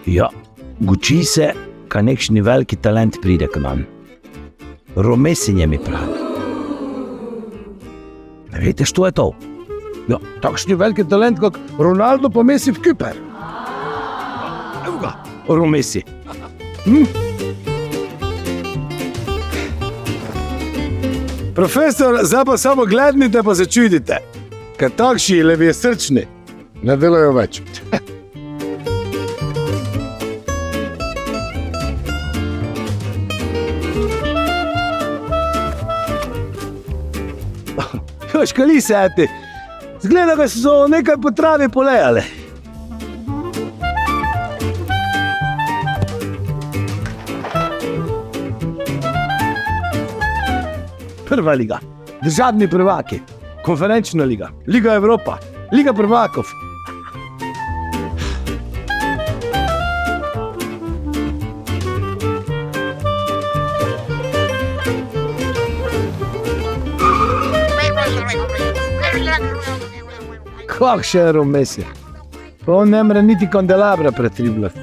Ja, guči se, ka nekšni veliki talent pride k nam. Romesinje mi pravi. Ne veste, što je to? Ja, takšni veliki talent, kot Ronaldo pa Messi v Küper. Evo ga, Romesi. Profesor, zdaj pa samo glednite pa se čudite, ker takši levi srčni ne delajo več. Škali se ti, zgleda, da so nekaj po travi polejali. Prva liga, državni prvaki, konferenčna liga, Liga Evropa, Liga prvakov. Kakšen Romesi? Pa on ne more niti kandelabra pretribljati.